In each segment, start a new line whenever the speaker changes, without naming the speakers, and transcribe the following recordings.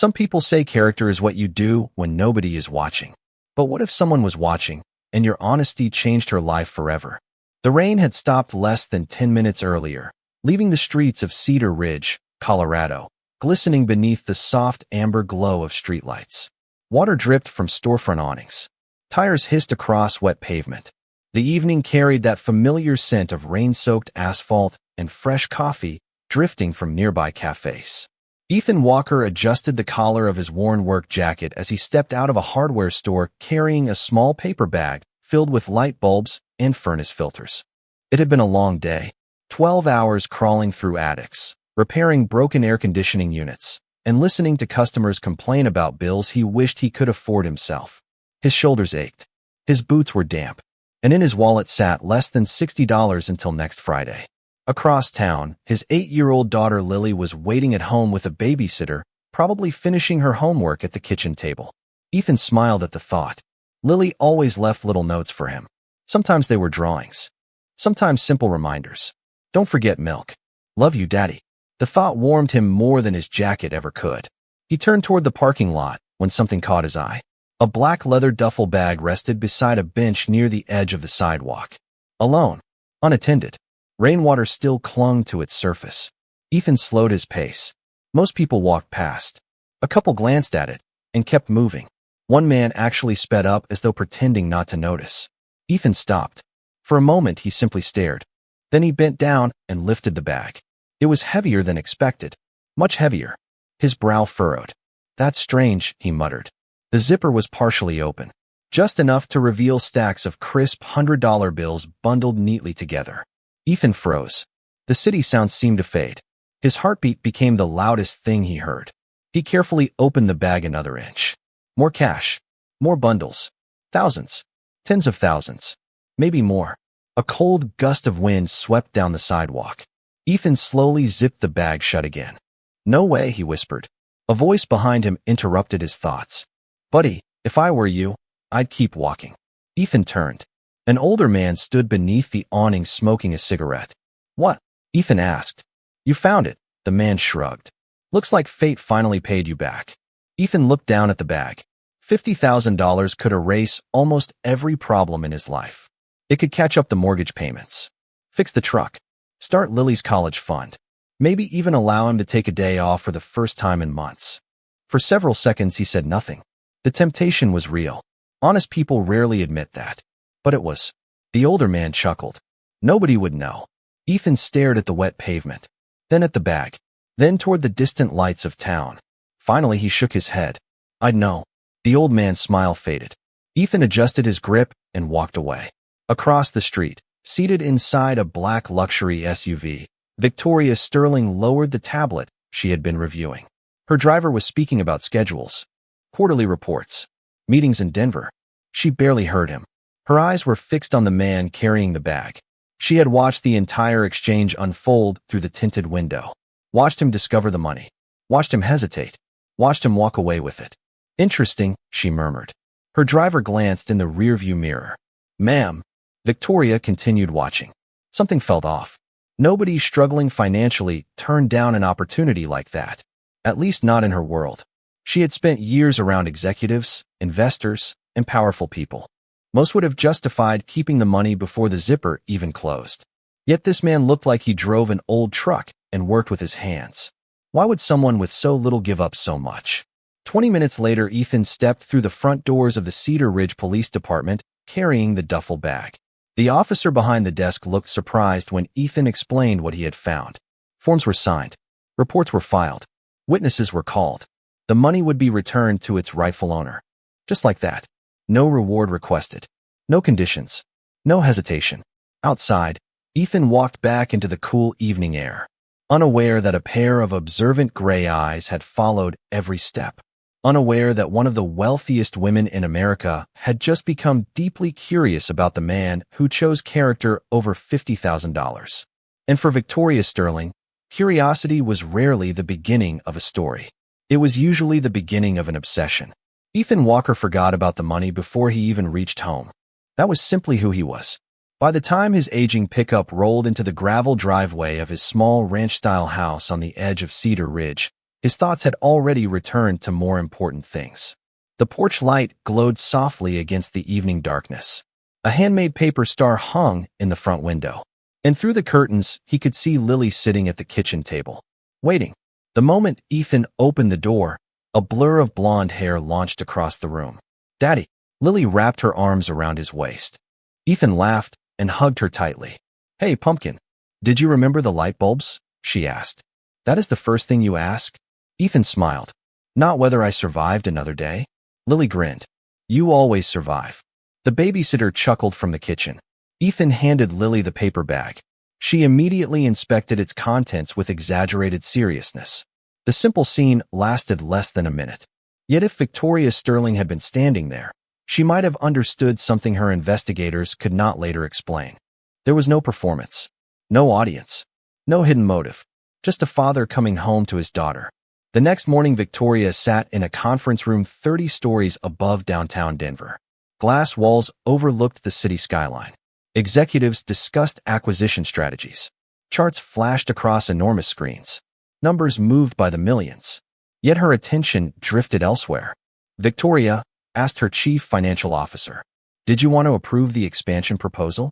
Some people say character is what you do when nobody is watching. But what if someone was watching, and your honesty changed her life forever? The rain had stopped less than 10 minutes earlier, leaving the streets of Cedar Ridge, Colorado, glistening beneath the soft amber glow of streetlights. Water dripped from storefront awnings. Tires hissed across wet pavement. The evening carried that familiar scent of rain-soaked asphalt and fresh coffee drifting from nearby cafes. Ethan Walker adjusted the collar of his worn work jacket as he stepped out of a hardware store carrying a small paper bag filled with light bulbs and furnace filters. It had been a long day, 12 hours crawling through attics, repairing broken air conditioning units, and listening to customers complain about bills he wished he could afford himself. His shoulders ached. His boots were damp, and in his wallet sat less than $60 until next Friday. Across town, his 8-year-old daughter Lily was waiting at home with a babysitter, probably finishing her homework at the kitchen table. Ethan smiled at the thought. Lily always left little notes for him. Sometimes they were drawings. Sometimes simple reminders. Don't forget milk. Love you, Daddy. The thought warmed him more than his jacket ever could. He turned toward the parking lot when something caught his eye. A black leather duffel bag rested beside a bench near the edge of the sidewalk. Alone. Unattended. Rainwater still clung to its surface. Ethan slowed his pace. Most people walked past. A couple glanced at it and kept moving. One man actually sped up as though pretending not to notice. Ethan stopped. For a moment, he simply stared. Then he bent down and lifted the bag. It was heavier than expected. Much heavier. His brow furrowed. That's strange, he muttered. The zipper was partially open. Just enough to reveal stacks of crisp $100 bills bundled neatly together. Ethan froze. The city sounds seemed to fade. His heartbeat became the loudest thing he heard. He carefully opened the bag another inch. More cash. More bundles. Thousands. Tens of thousands. Maybe more. A cold gust of wind swept down the sidewalk. Ethan slowly zipped the bag shut again. No way, he whispered. A voice behind him interrupted his thoughts. Buddy, if I were you, I'd keep walking. Ethan turned. An older man stood beneath the awning smoking a cigarette. What? Ethan asked. You found it, the man shrugged. Looks like fate finally paid you back. Ethan looked down at the bag. $50,000 could erase almost every problem in his life. It could catch up the mortgage payments, fix the truck, start Lily's college fund, maybe even allow him to take a day off for the first time in months. For several seconds, he said nothing. The temptation was real. Honest people rarely admit that. But it was. The older man chuckled. Nobody would know. Ethan stared at the wet pavement, then at the bag, then toward the distant lights of town. Finally, he shook his head. I'd know. The old man's smile faded. Ethan adjusted his grip and walked away. Across the street, seated inside a black luxury SUV, Victoria Sterling lowered the tablet she had been reviewing. Her driver was speaking about schedules, quarterly reports, meetings in Denver. She barely heard him. Her eyes were fixed on the man carrying the bag. She had watched the entire exchange unfold through the tinted window. Watched him discover the money. Watched him hesitate. Watched him walk away with it. Interesting, she murmured. Her driver glanced in the rearview mirror. Ma'am. Victoria continued watching. Something felt off. Nobody struggling financially turned down an opportunity like that. At least not in her world. She had spent years around executives, investors, and powerful people. Most would have justified keeping the money before the zipper even closed. Yet this man looked like he drove an old truck and worked with his hands. Why would someone with so little give up so much? 20 minutes later, Ethan stepped through the front doors of the Cedar Ridge Police Department, carrying the duffel bag. The officer behind the desk looked surprised when Ethan explained what he had found. Forms were signed. Reports were filed. Witnesses were called. The money would be returned to its rightful owner. Just like that. No reward requested. No conditions. No hesitation. Outside, Ethan walked back into the cool evening air, unaware that a pair of observant gray eyes had followed every step. Unaware that one of the wealthiest women in America had just become deeply curious about the man who chose character over $50,000. And for Victoria Sterling, curiosity was rarely the beginning of a story. It was usually the beginning of an obsession. Ethan Walker forgot about the money before he even reached home. That was simply who he was. By the time his aging pickup rolled into the gravel driveway of his small ranch-style house on the edge of Cedar Ridge, His thoughts had already returned to more important things. The porch light glowed softly against the evening darkness. A handmade paper star hung in the front window, and through the curtains he could see Lily sitting at the kitchen table, waiting. The moment Ethan opened the door, a blur of blonde hair launched across the room. "Daddy!" Lily wrapped her arms around his waist. Ethan laughed and hugged her tightly. "Hey, pumpkin, did you remember the light bulbs?" she asked. "That is the first thing you ask?" Ethan smiled. "Not whether I survived another day." Lily grinned. "You always survive." The babysitter chuckled from the kitchen. Ethan handed Lily the paper bag. She immediately inspected its contents with exaggerated seriousness. The simple scene lasted less than a minute. Yet if Victoria Sterling had been standing there, she might have understood something her investigators could not later explain. There was no performance, no audience, no hidden motive, just a father coming home to his daughter. The next morning, Victoria sat in a conference room 30 stories above downtown Denver. Glass walls overlooked the city skyline. Executives discussed acquisition strategies. Charts flashed across enormous screens. Numbers moved by the millions. Yet her attention drifted elsewhere. "Victoria," asked her chief financial officer, "did you want to approve the expansion proposal?"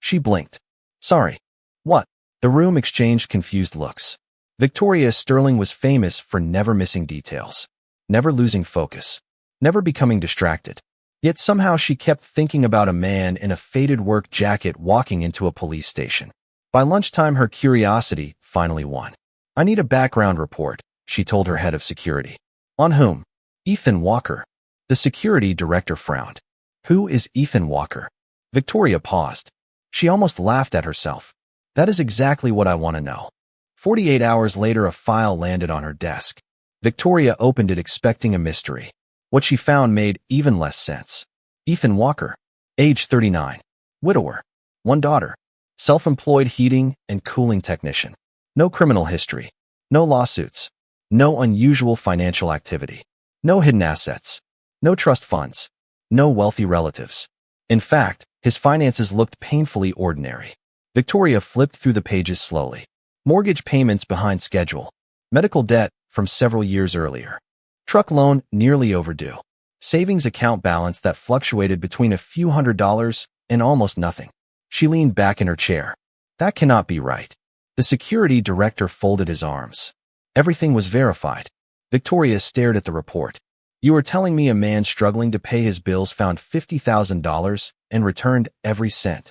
She blinked. "Sorry. What?" The room exchanged confused looks. Victoria Sterling was famous for never missing details, never losing focus, never becoming distracted. Yet somehow she kept thinking about a man in a faded work jacket walking into a police station. By lunchtime, her curiosity finally won. "I need a background report," she told her head of security. "On whom?" "Ethan Walker." The security director frowned. "Who is Ethan Walker?" Victoria paused. She almost laughed at herself. "That is exactly what I want to know." 48 hours later, a file landed on her desk. Victoria opened it expecting a mystery. What she found made even less sense. Ethan Walker, age 39, widower, one daughter, self-employed heating and cooling technician. No criminal history, no lawsuits, no unusual financial activity, no hidden assets, no trust funds, no wealthy relatives. In fact, his finances looked painfully ordinary. Victoria flipped through the pages slowly. Mortgage payments behind schedule. Medical debt from several years earlier. Truck loan nearly overdue. Savings account balance that fluctuated between a few $100s and almost nothing. She leaned back in her chair. That cannot be right. The security director folded his arms. Everything was verified. Victoria stared at the report. "You are telling me a man struggling to pay his bills found $50,000 and returned every cent?"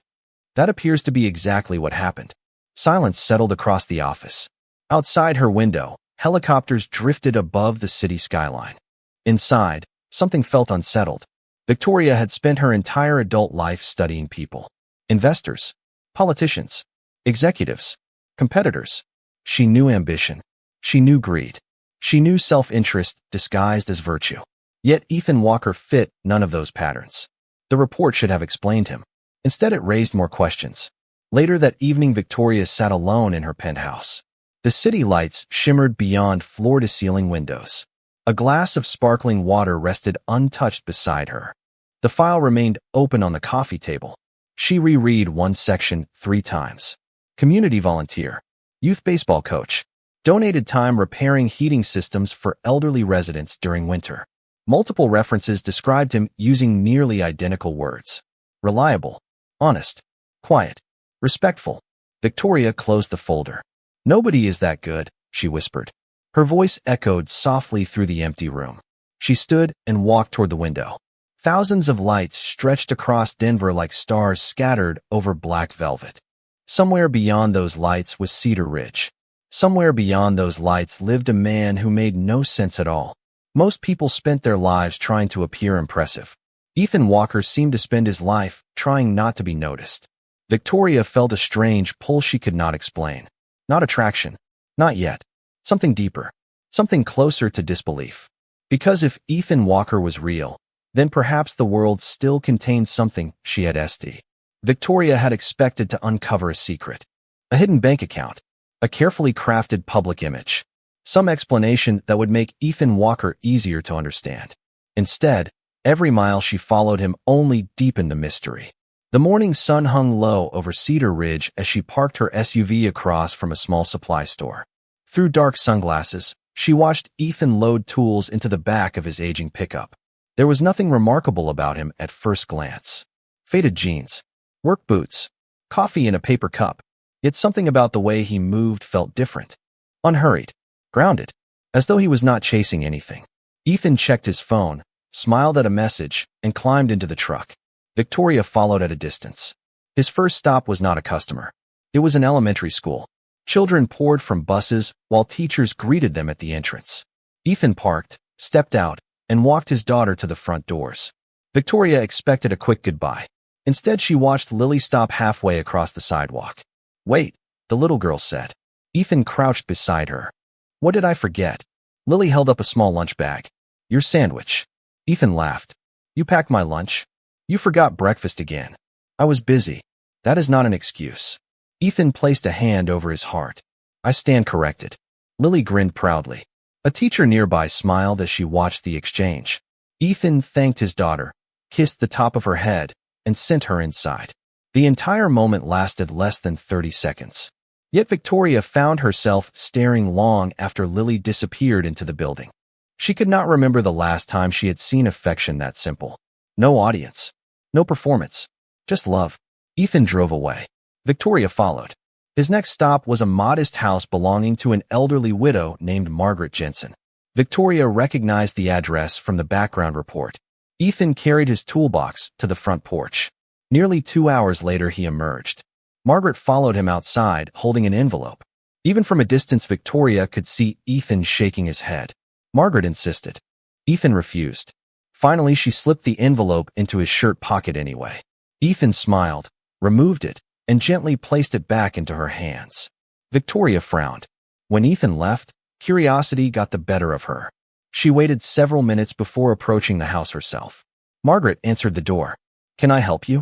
"That appears to be exactly what happened." Silence settled across the office. Outside her window, helicopters drifted above the city skyline. Inside, something felt unsettled. Victoria had spent her entire adult life studying people. Investors, politicians, executives, competitors. She knew ambition. She knew greed. She knew self-interest disguised as virtue. Yet Ethan Walker fit none of those patterns. The report should have explained him. Instead, it raised more questions. Later that evening, Victoria sat alone in her penthouse. The city lights shimmered beyond floor-to-ceiling windows. A glass of sparkling water rested untouched beside her. The file remained open on the coffee table. She reread one section 3 times. Community volunteer, youth baseball coach, donated time repairing heating systems for elderly residents during winter. Multiple references described him using nearly identical words. Reliable, honest, quiet, respectful. Victoria closed the folder. "Nobody is that good," she whispered. Her voice echoed softly through the empty room. She stood and walked toward the window. Thousands of lights stretched across Denver like stars scattered over black velvet. Somewhere beyond those lights was Cedar Ridge. Somewhere beyond those lights lived a man who made no sense at all. Most people spent their lives trying to appear impressive. Ethan Walker seemed to spend his life trying not to be noticed. Victoria felt a strange pull she could not explain. Not attraction. Not yet. Something deeper. Something closer to disbelief. Because if Ethan Walker was real, then perhaps the world still contained something she had st. Victoria had expected to uncover a secret. A hidden bank account. A carefully crafted public image. Some explanation that would make Ethan Walker easier to understand. Instead, every mile she followed him only deepened the mystery. The morning sun hung low over Cedar Ridge as she parked her SUV across from a small supply store. Through dark sunglasses, She watched Ethan load tools into the back of his aging pickup. There was nothing remarkable about him at first glance. Faded jeans, work boots, coffee in a paper cup. Yet something about the way he moved felt different. Unhurried, grounded, as though he was not chasing anything. Ethan checked his phone, smiled at a message, and climbed into the truck. Victoria followed at a distance. His first stop was not a customer. It was an elementary school. Children poured from buses while teachers greeted them at the entrance. Ethan parked, stepped out, and walked his daughter to the front doors. Victoria expected a quick goodbye. Instead, she watched Lily stop halfway across the sidewalk. "Wait," the little girl said. Ethan crouched beside her. "What did I forget?" Lily held up a small lunch bag. "Your sandwich." Ethan laughed. "You packed my lunch? You forgot breakfast again." "I was busy." "That is not an excuse." Ethan placed a hand over his heart. "I stand corrected." Lily grinned proudly. A teacher nearby smiled as she watched the exchange. Ethan thanked his daughter, kissed the top of her head, and sent her inside. The entire moment lasted less than 30 seconds. Yet Victoria found herself staring long after Lily disappeared into the building. She could not remember the last time she had seen affection that simple. No audience. No performance. Just love. Ethan drove away. Victoria followed. His next stop was a modest house belonging to an elderly widow named Margaret Jensen. Victoria recognized the address from the background report. Ethan carried his toolbox to the front porch. Nearly 2 hours later, he emerged. Margaret followed him outside, holding an envelope. Even from a distance, Victoria could see Ethan shaking his head. Margaret insisted. Ethan refused. Finally, she slipped the envelope into his shirt pocket anyway. Ethan smiled, removed it, and gently placed it back into her hands. Victoria frowned. When Ethan left, curiosity got the better of her. She waited several minutes before approaching the house herself. Margaret answered the door. "Can I help you?"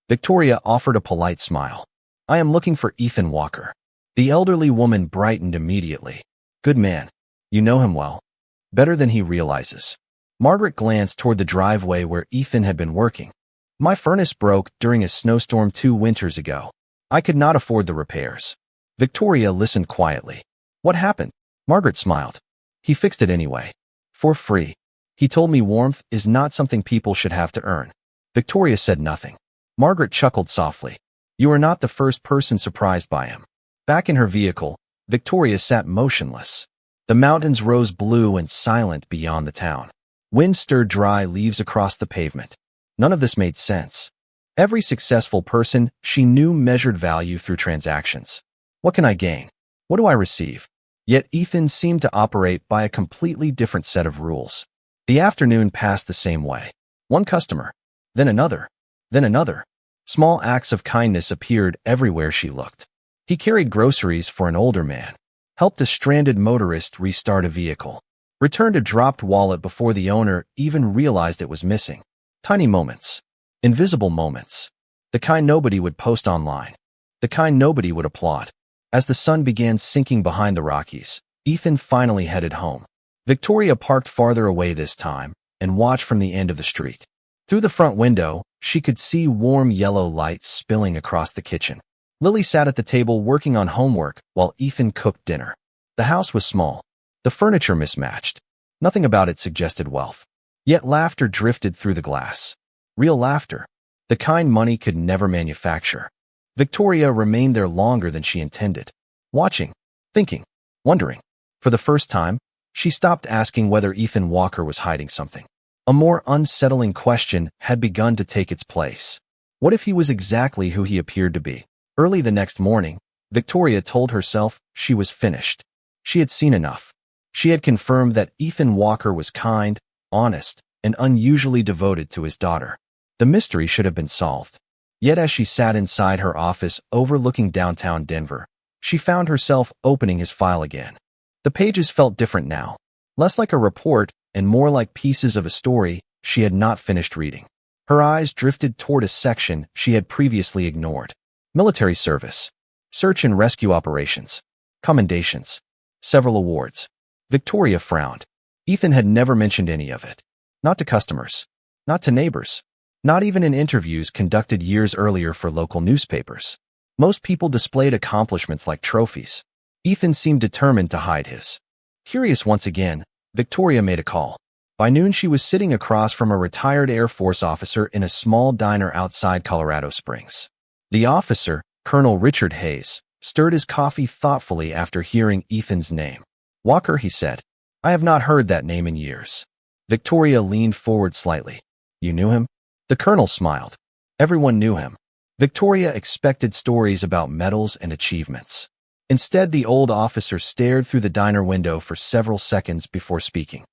Victoria offered a polite smile. "I am looking for Ethan Walker." The elderly woman brightened immediately. "Good man. You know him well." "Better than he realizes." Margaret glanced toward the driveway where Ethan had been working. "My furnace broke during a snowstorm 2 winters ago. I could not afford the repairs." Victoria listened quietly. "What happened?" Margaret smiled. "He fixed it anyway. For free. He told me warmth is not something people should have to earn." Victoria said nothing. Margaret chuckled softly. "You are not the first person surprised by him." Back in her vehicle, Victoria sat motionless. The mountains rose blue and silent beyond the town. Wind stirred dry leaves across the pavement. None of this made sense. Every successful person she knew measured value through transactions. What can I gain? What do I receive? Yet Ethan seemed to operate by a completely different set of rules. The afternoon passed the same way. One customer, then another, then another. Small acts of kindness appeared everywhere she looked. He carried groceries for an older man, helped a stranded motorist restart a vehicle, returned a dropped wallet before the owner even realized it was missing. Tiny moments. Invisible moments. The kind nobody would post online. The kind nobody would applaud. As the sun began sinking behind the Rockies, Ethan finally headed home. Victoria parked farther away this time and watched from the end of the street. Through the front window, she could see warm yellow lights spilling across the kitchen. Lily sat at the table working on homework while Ethan cooked dinner. The house was small. The furniture mismatched. Nothing about it suggested wealth. Yet laughter drifted through the glass. Real laughter. The kind money could never manufacture. Victoria remained there longer than she intended. Watching, thinking, wondering. For the first time, she stopped asking whether Ethan Walker was hiding something. A more unsettling question had begun to take its place. What if he was exactly who he appeared to be? Early the next morning, Victoria told herself she was finished. She had seen enough. She had confirmed that Ethan Walker was kind, honest, and unusually devoted to his daughter. The mystery should have been solved. Yet as she sat inside her office overlooking downtown Denver, she found herself opening his file again. The pages felt different now, less like a report and more like pieces of a story she had not finished reading. Her eyes drifted toward a section she had previously ignored. Military service, search and rescue operations, commendations, several awards. Victoria frowned. Ethan had never mentioned any of it. Not to customers, not to neighbors, not even in interviews conducted years earlier for local newspapers. Most people displayed accomplishments like trophies. Ethan seemed determined to hide his. Curious once again, Victoria made a call. By noon, she was sitting across from a retired Air Force officer in a small diner outside Colorado Springs. The officer, Colonel Richard Hayes, stirred his coffee thoughtfully after hearing Ethan's name. "Walker," he said. "I have not heard that name in years." Victoria leaned forward slightly. "You knew him?" The colonel smiled. Everyone knew him. Victoria expected stories about medals and achievements. Instead, the old officer stared through the diner window for several seconds before speaking.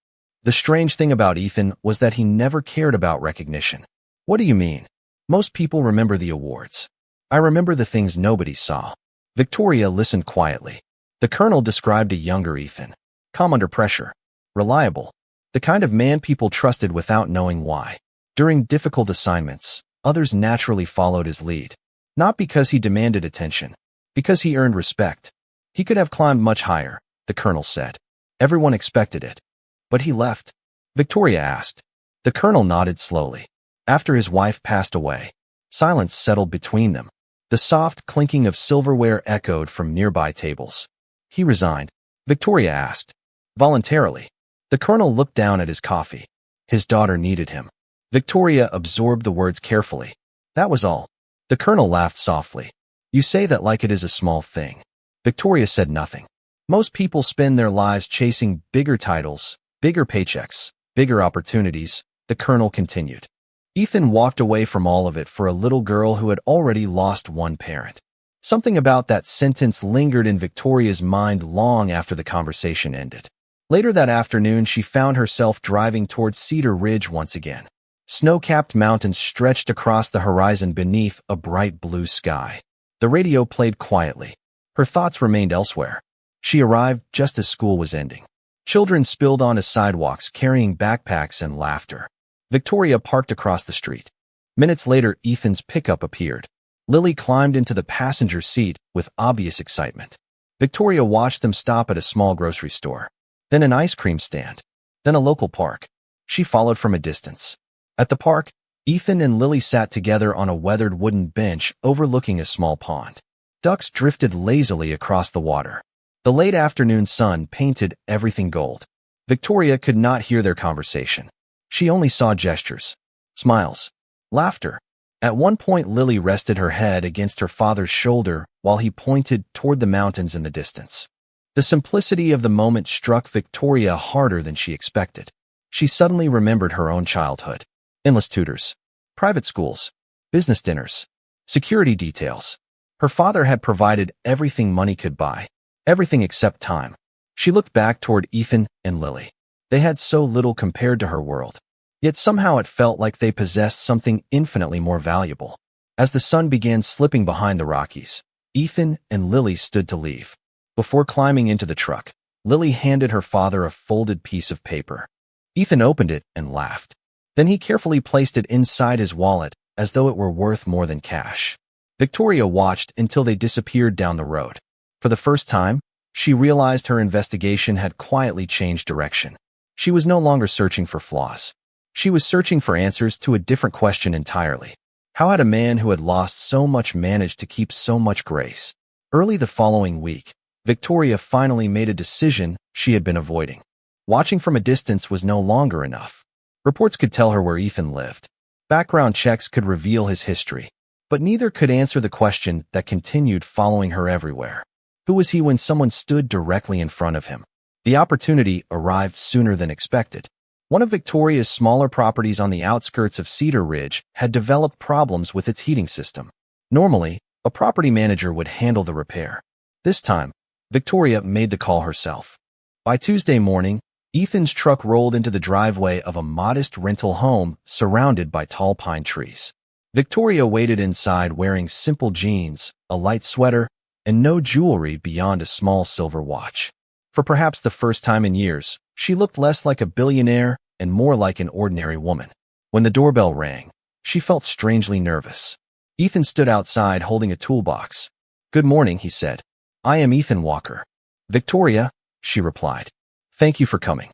The strange thing about Ethan was that he never cared about recognition. "What do you mean? Most people remember the awards. I remember the things nobody saw." Victoria listened quietly. The colonel described a younger Ethan. Calm under pressure. Reliable. The kind of man people trusted without knowing why. During difficult assignments, others naturally followed his lead. Not because he demanded attention, because he earned respect. He could have climbed much higher, the colonel said. Everyone expected it. But he left? Victoria asked. The colonel nodded slowly. After his wife passed away, silence settled between them. The soft clinking of silverware echoed from nearby tables. He resigned? Victoria asked. Voluntarily. The colonel looked down at his coffee. His daughter needed him. Victoria absorbed the words carefully. That was all. The colonel laughed softly. You say that like it is a small thing. Victoria said nothing. Most people spend their lives chasing bigger titles, bigger paychecks, bigger opportunities, the colonel continued. Ethan walked away from all of it for a little girl who had already lost one parent. Something about that sentence lingered in Victoria's mind long after the conversation ended. Later that afternoon, she found herself driving towards Cedar Ridge once again. Snow-capped mountains stretched across the horizon beneath a bright blue sky. The radio played quietly. Her thoughts remained elsewhere. She arrived just as school was ending. Children spilled onto sidewalks carrying backpacks and laughter. Victoria parked across the street. Minutes later, Ethan's pickup appeared. Lily climbed into the passenger seat with obvious excitement. Victoria watched them stop at a small grocery store, then an ice cream stand, then a local park. She followed from a distance. At the park, Ethan and Lily sat together on a weathered wooden bench overlooking a small pond. Ducks drifted lazily across the water. The late afternoon sun painted everything gold. Victoria could not hear their conversation. She only saw gestures, smiles, laughter. At one point, Lily rested her head against her father's shoulder while he pointed toward the mountains in the distance. The simplicity of the moment struck Victoria harder than she expected. She suddenly remembered her own childhood. Endless tutors, private schools, business dinners, security details. Her father had provided everything money could buy, everything except time. She looked back toward Ethan and Lily. They had so little compared to her world. Yet somehow it felt like they possessed something infinitely more valuable. As the sun began slipping behind the Rockies, Ethan and Lily stood to leave. Before climbing into the truck, Lily handed her father a folded piece of paper. Ethan opened it and laughed. Then he carefully placed it inside his wallet as though it were worth more than cash. Victoria watched until they disappeared down the road. For the first time, she realized her investigation had quietly changed direction. She was no longer searching for flaws. She was searching for answers to a different question entirely. How had a man who had lost so much managed to keep so much grace? Early the following week, Victoria finally made a decision she had been avoiding. Watching from a distance was no longer enough. Reports could tell her where Ethan lived. Background checks could reveal his history. But neither could answer the question that continued following her everywhere. Who was he when someone stood directly in front of him? The opportunity arrived sooner than expected. One of Victoria's smaller properties on the outskirts of Cedar Ridge had developed problems with its heating system. Normally, a property manager would handle the repair. This time, Victoria made the call herself. By Tuesday morning, Ethan's truck rolled into the driveway of a modest rental home surrounded by tall pine trees. Victoria waited inside wearing simple jeans, a light sweater, and no jewelry beyond a small silver watch. For perhaps the first time in years, she looked less like a billionaire and more like an ordinary woman. When the doorbell rang, she felt strangely nervous. Ethan stood outside holding a toolbox. Good morning, he said. I am Ethan Walker. Victoria, she replied. Thank you for coming.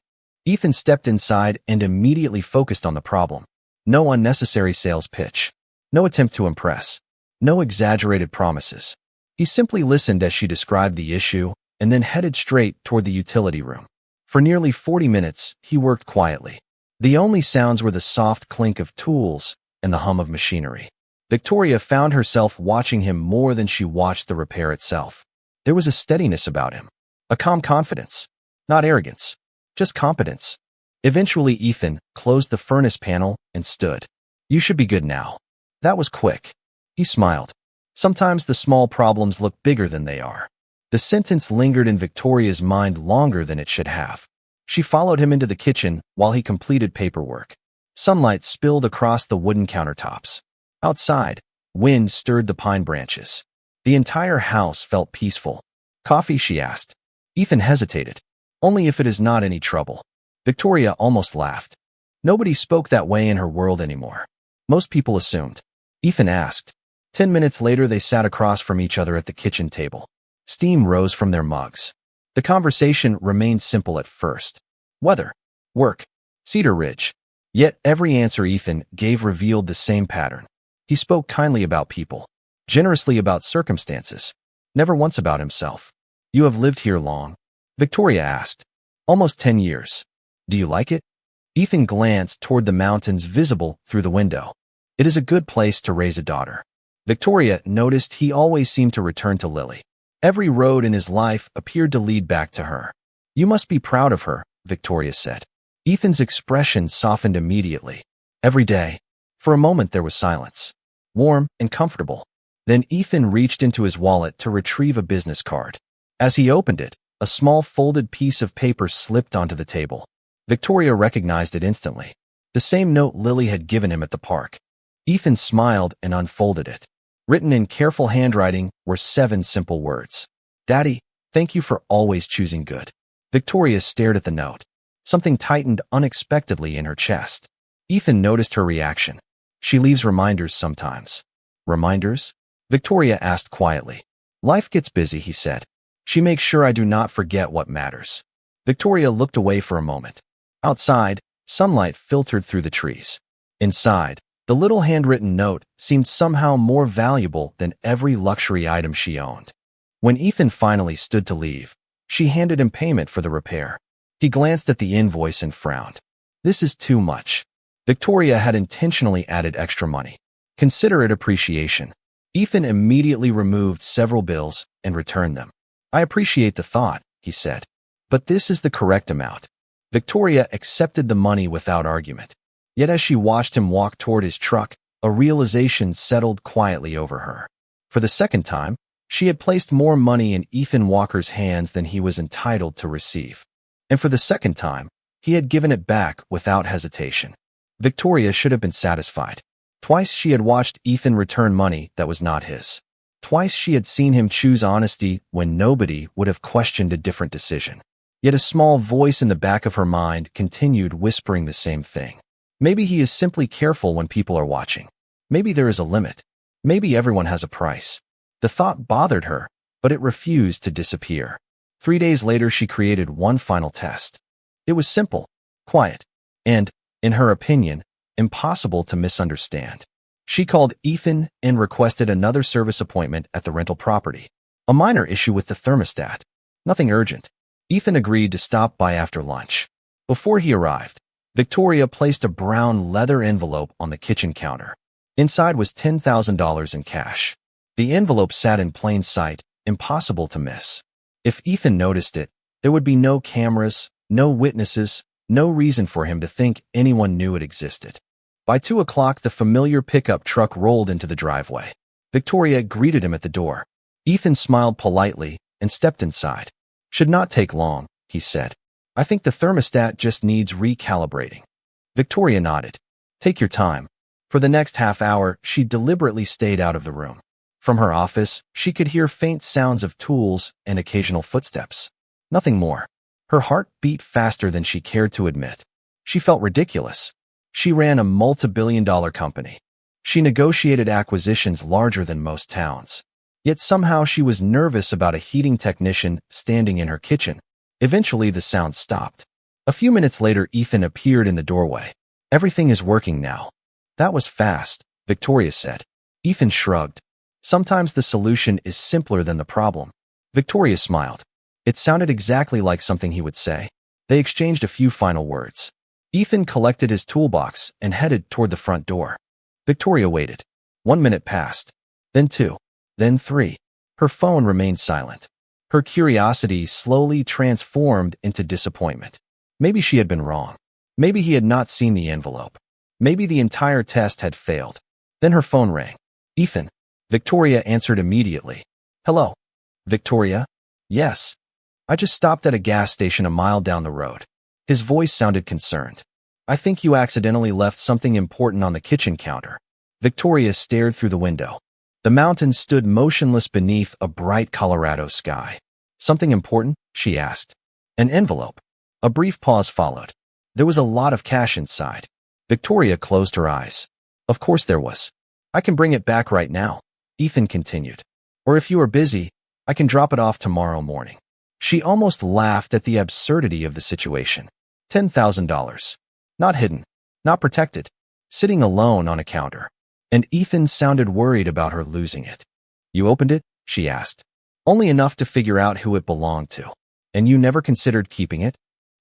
Ethan stepped inside and immediately focused on the problem. No unnecessary sales pitch. No attempt to impress. No exaggerated promises. He simply listened as she described the issue and then headed straight toward the utility room. For nearly 40 minutes, he worked quietly. The only sounds were the soft clink of tools and the hum of machinery. Victoria found herself watching him more than she watched the repair itself. There was a steadiness about him, a calm confidence, not arrogance, just competence. Eventually, Ethan closed the furnace panel and stood. "You should be good now." That was quick. He smiled. Sometimes the small problems look bigger than they are. The sentence lingered in Victoria's mind longer than it should have. She followed him into the kitchen while he completed paperwork. Sunlight spilled across the wooden countertops. Outside, wind stirred the pine branches. The entire house felt peaceful. "Coffee?" she asked. Ethan hesitated. "Only if it is not any trouble." Victoria almost laughed. Nobody spoke that way in her world anymore. Most people assumed. Ethan asked. 10 minutes later, they sat across from each other at the kitchen table. Steam rose from their mugs. The conversation remained simple at first. Weather, work, Cedar Ridge. Yet every answer Ethan gave revealed the same pattern. He spoke kindly about people, generously about circumstances, never once about himself. "You have lived here long?" Victoria asked. "Almost 10 years. Do you like it?" Ethan glanced toward the mountains visible through the window. "It is a good place to raise a daughter." Victoria noticed he always seemed to return to Lily. Every road in his life appeared to lead back to her. "You must be proud of her," Victoria said. Ethan's expression softened immediately. "Every day." For a moment there was silence. Warm and comfortable. Then Ethan reached into his wallet to retrieve a business card. As he opened it, a small folded piece of paper slipped onto the table. Victoria recognized it instantly. The same note Lily had given him at the park. Ethan smiled and unfolded it. Written in careful handwriting were 7 simple words. "Daddy, thank you for always choosing good." Victoria stared at the note. Something tightened unexpectedly in her chest. Ethan noticed her reaction. "She leaves reminders sometimes." "Reminders?" Victoria asked quietly. "Life gets busy," he said. "She makes sure I do not forget what matters." Victoria looked away for a moment. Outside, sunlight filtered through the trees. Inside, the little handwritten note seemed somehow more valuable than every luxury item she owned. When Ethan finally stood to leave, she handed him payment for the repair. He glanced at the invoice and frowned. "This is too much." Victoria had intentionally added extra money. "Consider it appreciation." Ethan immediately removed several bills and returned them. "I appreciate the thought," he said. "But this is the correct amount." Victoria accepted the money without argument. Yet as she watched him walk toward his truck, a realization settled quietly over her. For the second time, she had placed more money in Ethan Walker's hands than he was entitled to receive. And for the second time, he had given it back without hesitation. Victoria should have been satisfied. Twice she had watched Ethan return money that was not his. Twice she had seen him choose honesty when nobody would have questioned a different decision. Yet a small voice in the back of her mind continued whispering the same thing. Maybe he is simply careful when people are watching. Maybe there is a limit. Maybe everyone has a price. The thought bothered her, but it refused to disappear. 3 days later, she created one final test. It was simple, quiet, and, in her opinion, impossible to misunderstand. She called Ethan and requested another service appointment at the rental property. A minor issue with the thermostat. Nothing urgent. Ethan agreed to stop by after lunch. Before he arrived, Victoria placed a brown leather envelope on the kitchen counter. Inside was $10,000 in cash. The envelope sat in plain sight, impossible to miss. If Ethan noticed it, there would be no cameras, no witnesses, no reason for him to think anyone knew it existed. By 2 o'clock, the familiar pickup truck rolled into the driveway. Victoria greeted him at the door. Ethan smiled politely and stepped inside. "Should not take long," he said. "I think the thermostat just needs recalibrating." Victoria nodded. "Take your time." For the next half hour, she deliberately stayed out of the room. From her office, she could hear faint sounds of tools and occasional footsteps. Nothing more. Her heart beat faster than she cared to admit. She felt ridiculous. She ran a multi-billion-dollar company. She negotiated acquisitions larger than most towns. Yet somehow she was nervous about a heating technician standing in her kitchen. Eventually, the sound stopped. A few minutes later, Ethan appeared in the doorway. "Everything is working now." "That was fast," Victoria said. Ethan shrugged. "Sometimes the solution is simpler than the problem." Victoria smiled. It sounded exactly like something he would say. They exchanged a few final words. Ethan collected his toolbox and headed toward the front door. Victoria waited. 1 minute passed. Then 2. Then 3. Her phone remained silent. Her curiosity slowly transformed into disappointment. Maybe she had been wrong. Maybe he had not seen the envelope. Maybe the entire test had failed. Then her phone rang. Ethan. Victoria answered immediately. Hello. Victoria? Yes. I just stopped at a gas station a mile down the road. His voice sounded concerned. I think you accidentally left something important on the kitchen counter. Victoria stared through the window. The mountains stood motionless beneath a bright Colorado sky. Something important? She asked. An envelope. A brief pause followed. There was a lot of cash inside. Victoria closed her eyes. Of course there was. I can bring it back right now, Ethan continued. Or if you are busy, I can drop it off tomorrow morning. She almost laughed at the absurdity of the situation. $10,000. Not hidden. Not protected. Sitting alone on a counter. And Ethan sounded worried about her losing it. You opened it? She asked. Only enough to figure out who it belonged to. And you never considered keeping it?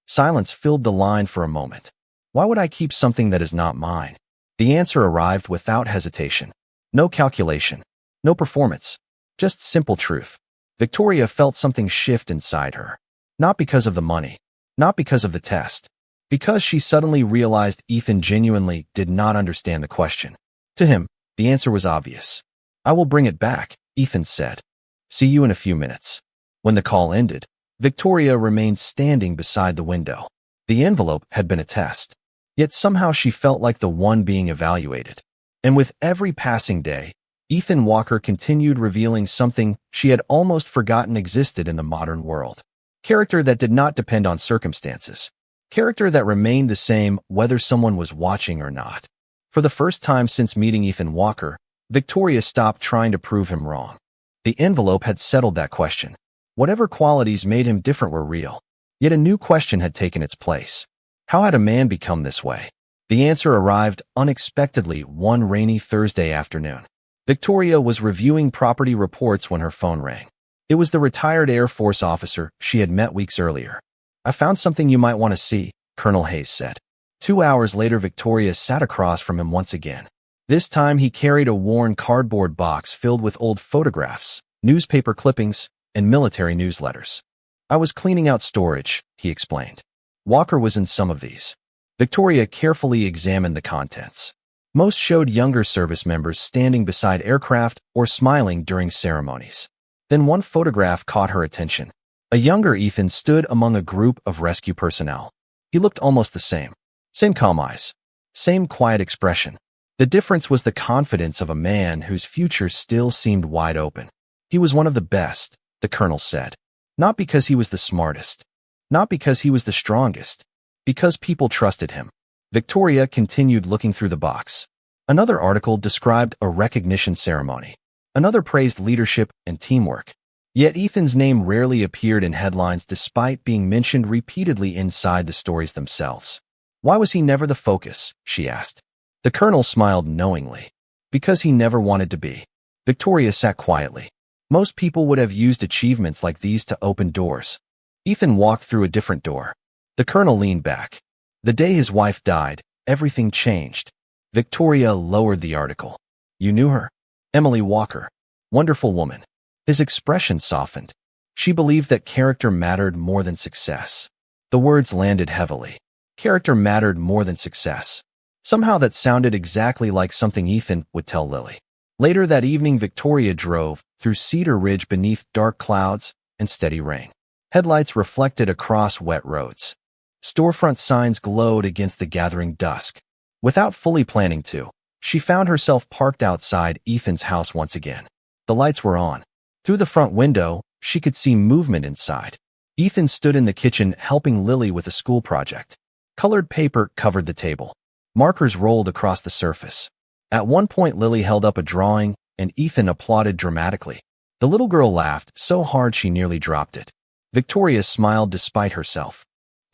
Silence filled the line for a moment. Why would I keep something that is not mine? The answer arrived without hesitation. No calculation. No performance. Just simple truth. Victoria felt something shift inside her. Not because of the money. Not because of the test. Because she suddenly realized Ethan genuinely did not understand the question. To him, the answer was obvious. I will bring it back, Ethan said. See you in a few minutes. When the call ended, Victoria remained standing beside the window. The envelope had been a test. Yet somehow she felt like the one being evaluated. And with every passing day, Ethan Walker continued revealing something she had almost forgotten existed in the modern world. Character that did not depend on circumstances. Character that remained the same whether someone was watching or not. For the first time since meeting Ethan Walker, Victoria stopped trying to prove him wrong. The envelope had settled that question. Whatever qualities made him different were real. Yet a new question had taken its place. How had a man become this way? The answer arrived unexpectedly one rainy Thursday afternoon. Victoria was reviewing property reports when her phone rang. It was the retired Air Force officer she had met weeks earlier. I found something you might want to see, Colonel Hayes said. 2 hours later, Victoria sat across from him once again. This time he carried a worn cardboard box filled with old photographs, newspaper clippings, and military newsletters. I was cleaning out storage, he explained. Walker was in some of these. Victoria carefully examined the contents. Most showed younger service members standing beside aircraft or smiling during ceremonies. Then one photograph caught her attention. A younger Ethan stood among a group of rescue personnel. He looked almost the same. Same calm eyes. Same quiet expression. The difference was the confidence of a man whose future still seemed wide open. He was one of the best, the colonel said. Not because he was the smartest. Not because he was the strongest. Because people trusted him. Victoria continued looking through the box. Another article described a recognition ceremony. Another praised leadership and teamwork. Yet Ethan's name rarely appeared in headlines despite being mentioned repeatedly inside the stories themselves. Why was he never the focus? She asked. The colonel smiled knowingly. Because he never wanted to be. Victoria sat quietly. Most people would have used achievements like these to open doors. Ethan walked through a different door. The colonel leaned back. The day his wife died, everything changed. Victoria lowered the article. You knew her? Emily Walker. Wonderful woman. His expression softened. She believed that character mattered more than success. The words landed heavily. Character mattered more than success. Somehow that sounded exactly like something Ethan would tell Lily. Later that evening, Victoria drove through Cedar Ridge beneath dark clouds and steady rain. Headlights reflected across wet roads. Storefront signs glowed against the gathering dusk. Without fully planning to, she found herself parked outside Ethan's house once again. The lights were on. Through the front window, she could see movement inside. Ethan stood in the kitchen helping Lily with a school project. Colored paper covered the table. Markers rolled across the surface. At one point, Lily held up a drawing, and Ethan applauded dramatically. The little girl laughed so hard she nearly dropped it. Victoria smiled despite herself.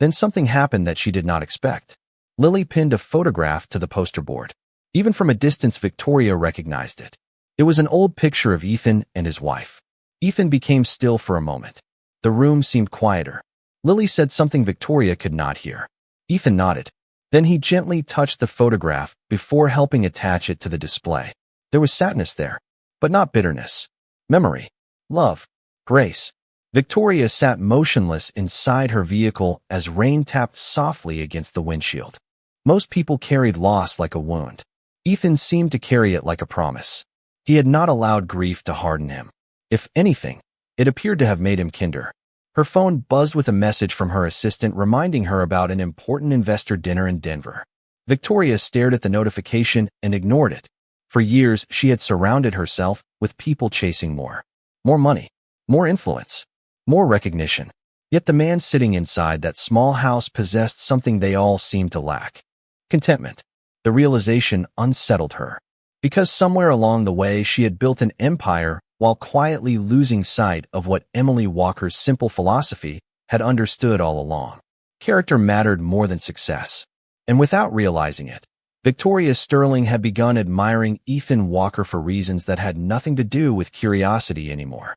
Then something happened that she did not expect. Lily pinned a photograph to the poster board. Even from a distance, Victoria recognized it. It was an old picture of Ethan and his wife. Ethan became still for a moment. The room seemed quieter. Lily said something Victoria could not hear. Ethan nodded. Then he gently touched the photograph before helping attach it to the display. There was sadness there, but not bitterness. Memory, love, grace. Victoria sat motionless inside her vehicle as rain tapped softly against the windshield. Most people carried loss like a wound. Ethan seemed to carry it like a promise. He had not allowed grief to harden him. If anything, it appeared to have made him kinder. Her phone buzzed with a message from her assistant reminding her about an important investor dinner in Denver. Victoria stared at the notification and ignored it. For years, she had surrounded herself with people chasing more money, more influence, more recognition. Yet the man sitting inside that small house possessed something they all seemed to lack. Contentment. The realization unsettled her. Because somewhere along the way she had built an empire while quietly losing sight of what Emily Walker's simple philosophy had understood all along. Character mattered more than success. And without realizing it, Victoria Sterling had begun admiring Ethan Walker for reasons that had nothing to do with curiosity anymore.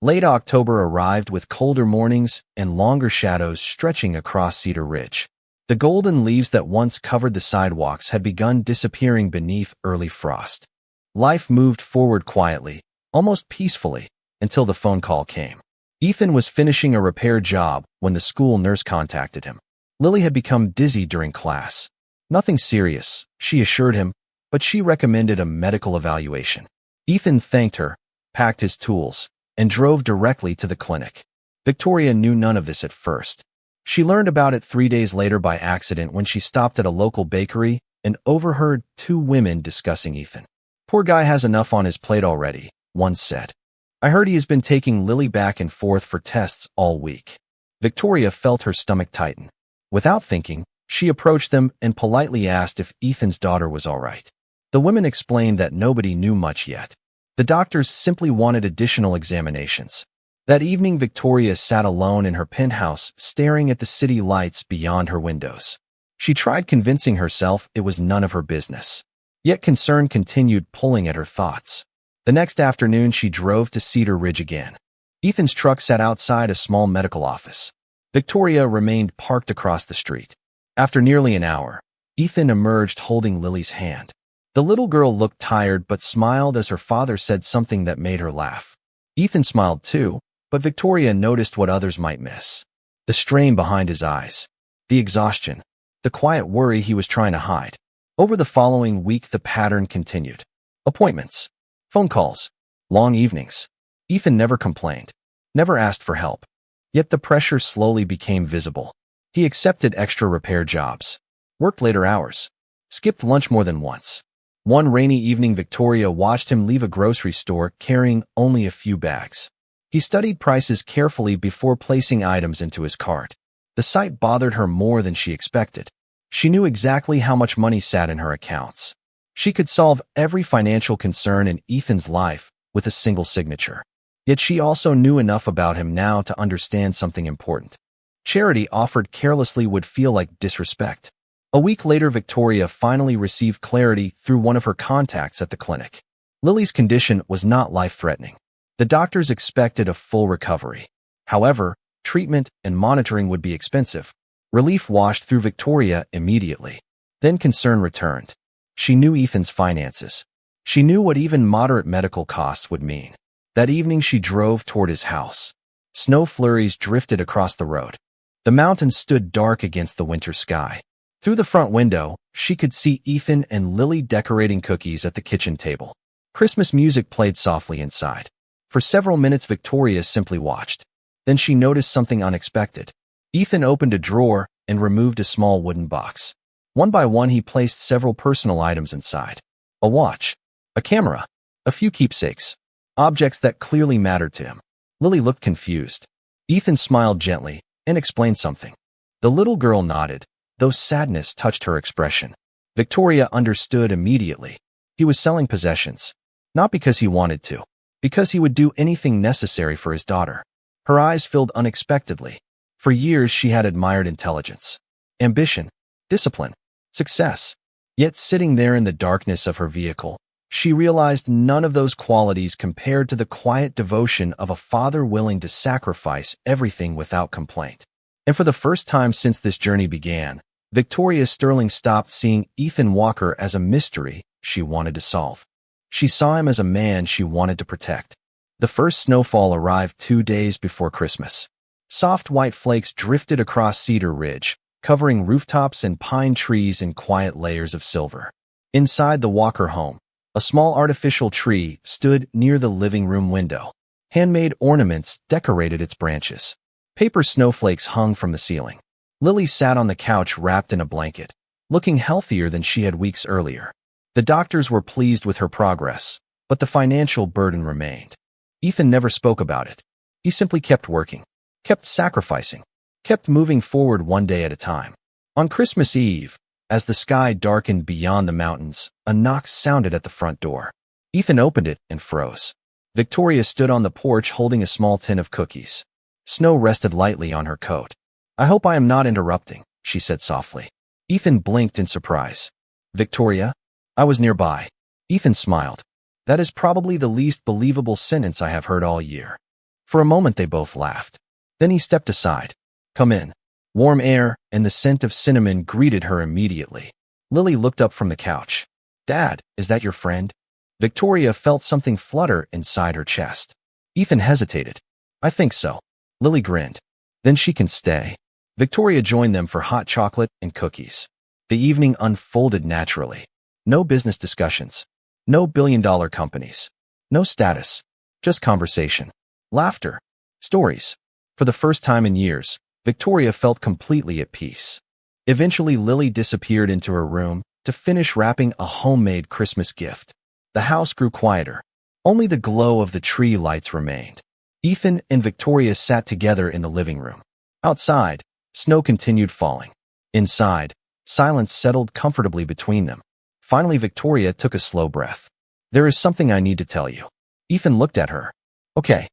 Late October arrived with colder mornings and longer shadows stretching across Cedar Ridge. The golden leaves that once covered the sidewalks had begun disappearing beneath early frost. Life moved forward quietly, almost peacefully, until the phone call came. Ethan was finishing a repair job when the school nurse contacted him. Lily had become dizzy during class. Nothing serious, she assured him, but she recommended a medical evaluation. Ethan thanked her, packed his tools, and drove directly to the clinic. Victoria knew none of this at first. She learned about it 3 days later by accident when she stopped at a local bakery and overheard two women discussing Ethan. "Poor guy has enough on his plate already," one said. "I heard he has been taking Lily back and forth for tests all week." Victoria felt her stomach tighten. Without thinking, she approached them and politely asked if Ethan's daughter was all right. The women explained that nobody knew much yet. The doctors simply wanted additional examinations. That evening, Victoria sat alone in her penthouse, staring at the city lights beyond her windows. She tried convincing herself it was none of her business. Yet concern continued pulling at her thoughts. The next afternoon, she drove to Cedar Ridge again. Ethan's truck sat outside a small medical office. Victoria remained parked across the street. After nearly an hour, Ethan emerged holding Lily's hand. The little girl looked tired but smiled as her father said something that made her laugh. Ethan smiled too, but Victoria noticed what others might miss. The strain behind his eyes, the exhaustion, the quiet worry he was trying to hide. Over the following week, the pattern continued. Appointments, phone calls, long evenings. Ethan never complained, never asked for help. Yet the pressure slowly became visible. He accepted extra repair jobs, worked later hours, skipped lunch more than once. One rainy evening, Victoria watched him leave a grocery store carrying only a few bags. He studied prices carefully before placing items into his cart. The sight bothered her more than she expected. She knew exactly how much money sat in her accounts. She could solve every financial concern in Ethan's life with a single signature. Yet she also knew enough about him now to understand something important. Charity offered carelessly would feel like disrespect. A week later, Victoria finally received clarity through one of her contacts at the clinic. Lily's condition was not life-threatening. The doctors expected a full recovery. However, treatment and monitoring would be expensive. Relief washed through Victoria immediately. Then concern returned. She knew Ethan's finances. She knew what even moderate medical costs would mean. That evening, she drove toward his house. Snow flurries drifted across the road. The mountains stood dark against the winter sky. Through the front window, she could see Ethan and Lily decorating cookies at the kitchen table. Christmas music played softly inside. For several minutes, Victoria simply watched. Then she noticed something unexpected. Ethan opened a drawer and removed a small wooden box. One by one, he placed several personal items inside. A watch, a camera, a few keepsakes, objects that clearly mattered to him. Lily looked confused. Ethan smiled gently and explained something. The little girl nodded, though sadness touched her expression. Victoria understood immediately. He was selling possessions, not because he wanted to, because he would do anything necessary for his daughter. Her eyes filled unexpectedly. For years, she had admired intelligence, ambition, discipline, success. Yet sitting there in the darkness of her vehicle, she realized none of those qualities compared to the quiet devotion of a father willing to sacrifice everything without complaint. And for the first time since this journey began, Victoria Sterling stopped seeing Ethan Walker as a mystery she wanted to solve. She saw him as a man she wanted to protect. The first snowfall arrived 2 days before Christmas. Soft white flakes drifted across Cedar Ridge, covering rooftops and pine trees in quiet layers of silver. Inside the Walker home, a small artificial tree stood near the living room window. Handmade ornaments decorated its branches. Paper snowflakes hung from the ceiling. Lily sat on the couch wrapped in a blanket, looking healthier than she had weeks earlier. The doctors were pleased with her progress, but the financial burden remained. Ethan never spoke about it. He simply kept working, kept sacrificing, kept moving forward one day at a time. On Christmas Eve, as the sky darkened beyond the mountains, a knock sounded at the front door. Ethan opened it and froze. Victoria stood on the porch holding a small tin of cookies. Snow rested lightly on her coat. "I hope I am not interrupting," she said softly. Ethan blinked in surprise. "Victoria?" "I was nearby." Ethan smiled. "That is probably the least believable sentence I have heard all year." For a moment they both laughed. Then he stepped aside. "Come in." Warm air and the scent of cinnamon greeted her immediately. Lily looked up from the couch. "Dad, is that your friend?" Victoria felt something flutter inside her chest. Ethan hesitated. "I think so." Lily grinned. "Then she can stay." Victoria joined them for hot chocolate and cookies. The evening unfolded naturally. No business discussions. No billion-dollar companies. No status. Just conversation. Laughter. Stories. For the first time in years, Victoria felt completely at peace. Eventually, Lily disappeared into her room to finish wrapping a homemade Christmas gift. The house grew quieter. Only the glow of the tree lights remained. Ethan and Victoria sat together in the living room. Outside, snow continued falling. Inside, silence settled comfortably between them. Finally, Victoria took a slow breath. "There is something I need to tell you." Ethan looked at her. "Okay."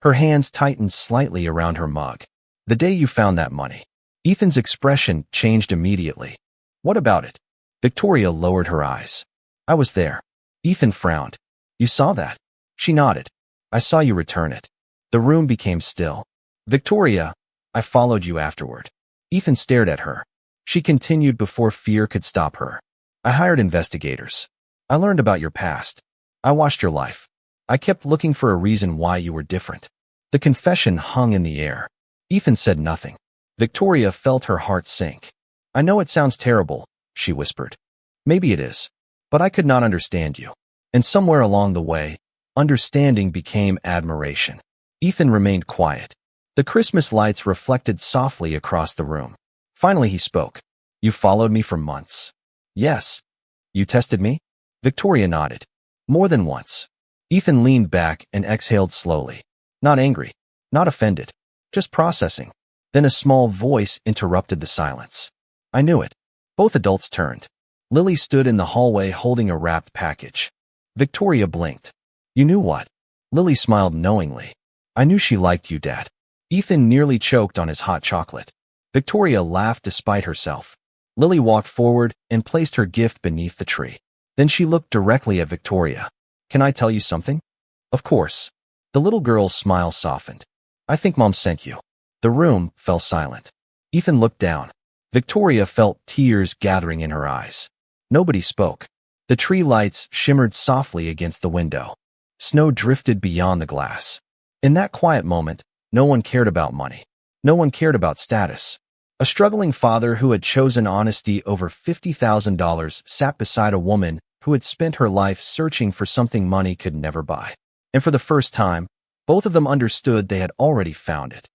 Her hands tightened slightly around her mug. "The day you found that money." Ethan's expression changed immediately. "What about it?" Victoria lowered her eyes. "I was there." Ethan frowned. "You saw that?" She nodded. "I saw you return it." The room became still. "Victoria, I followed you afterward." Ethan stared at her. She continued before fear could stop her. "I hired investigators. I learned about your past. I watched your life. I kept looking for a reason why you were different." The confession hung in the air. Ethan said nothing. Victoria felt her heart sink. "I know it sounds terrible," she whispered. "Maybe it is. But I could not understand you." And somewhere along the way, understanding became admiration. Ethan remained quiet. The Christmas lights reflected softly across the room. Finally he spoke. "You followed me for months." "Yes." "You tested me?" Victoria nodded. "More than once." Ethan leaned back and exhaled slowly. Not angry, not offended, just processing. Then a small voice interrupted the silence. "I knew it." Both adults turned. Lily stood in the hallway holding a wrapped package. Victoria blinked. "You knew what?" Lily smiled knowingly. "I knew she liked you, Dad." Ethan nearly choked on his hot chocolate. Victoria laughed despite herself. Lily walked forward and placed her gift beneath the tree. Then she looked directly at Victoria. "Can I tell you something?" "Of course." The little girl's smile softened. "I think Mom sent you." The room fell silent. Ethan looked down. Victoria felt tears gathering in her eyes. Nobody spoke. The tree lights shimmered softly against the window. Snow drifted beyond the glass. In that quiet moment, no one cared about money. No one cared about status. A struggling father who had chosen honesty over $50,000 sat beside a woman who had spent her life searching for something money could never buy. And for the first time, both of them understood they had already found it.